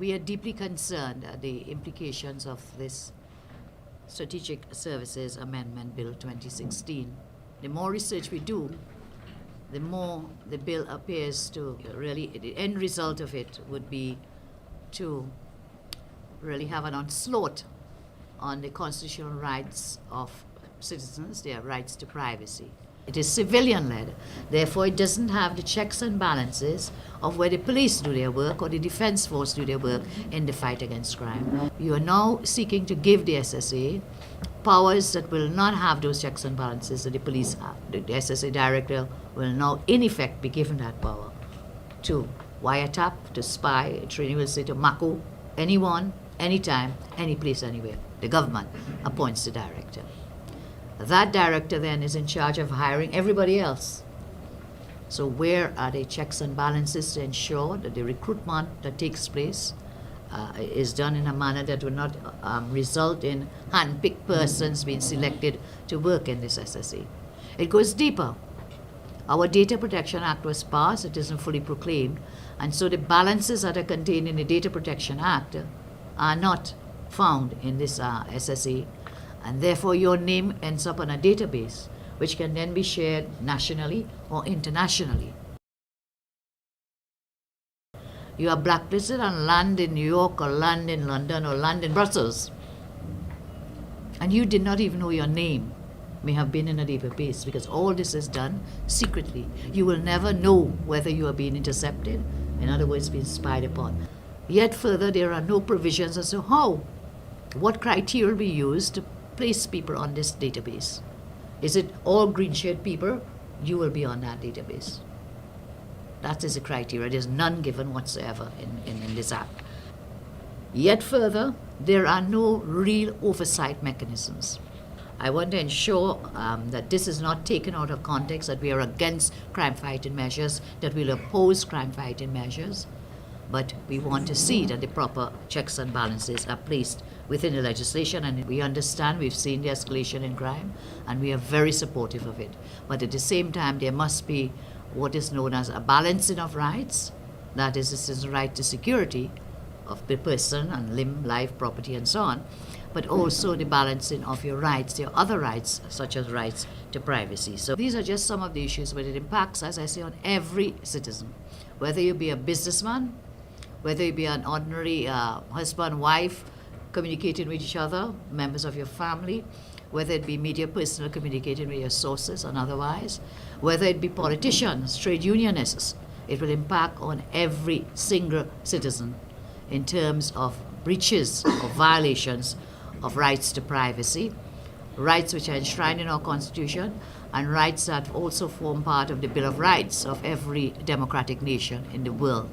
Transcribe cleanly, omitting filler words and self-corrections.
We are deeply concerned at the implications of this Strategic Services Amendment Bill 2016. The more research we do, the more the bill appears to really, the end result of it would be to really have an onslaught on the constitutional rights of citizens, their rights to privacy. It is civilian-led, therefore it doesn't have the checks and balances of where the police do their work or the defense force do their work in the fight against crime. You are now seeking to give the SSA powers that will not have those checks and balances that the police have. The SSA director will now in effect be given that power to wiretap, to spy, Trini will say to mako anyone, anytime, any place, anywhere. The government appoints the director. That director then is in charge of hiring everybody else. So where are the checks and balances to ensure that the recruitment that takes place is done in a manner that will not result in hand-picked persons being selected to work in this SSA? It goes deeper. Our Data Protection Act was passed, it isn't fully proclaimed, and so the balances that are contained in the Data Protection Act are not found in this SSA, and therefore your name ends up on a database which can then be shared nationally or internationally. You are blacklisted on land in New York or land in London or land in Brussels, and you did not even know your name may have been in a database, because all this is done secretly. You will never know whether you are being intercepted, in other words, being spied upon. Yet further, there are no provisions as to how, what criteria will be used to place people on this database. Is it all green-shirt people? You will be on that database. That is the criteria. There's none given whatsoever in this act. Yet further, there are no real oversight mechanisms. I want to ensure that this is not taken out of context, that we are against crime-fighting measures, that we'll oppose crime-fighting measures, but we want to see that the proper checks and balances are placed within the legislation, and we understand, we've seen the escalation in crime, and we are very supportive of it. But at the same time, there must be what is known as a balancing of rights, that is, this is the right to security of the person and limb, life, property, and so on, but also the balancing of your rights, your other rights, such as rights to privacy. So these are just some of the issues, but it impacts, as I say, on every citizen. Whether you be a businessman, whether you be an ordinary husband, wife, communicating with each other, members of your family, whether it be media personnel communicating with your sources and otherwise, whether it be politicians, trade unionists, it will impact on every single citizen in terms of breaches or violations of rights to privacy, rights which are enshrined in our Constitution, and rights that also form part of the Bill of Rights of every democratic nation in the world.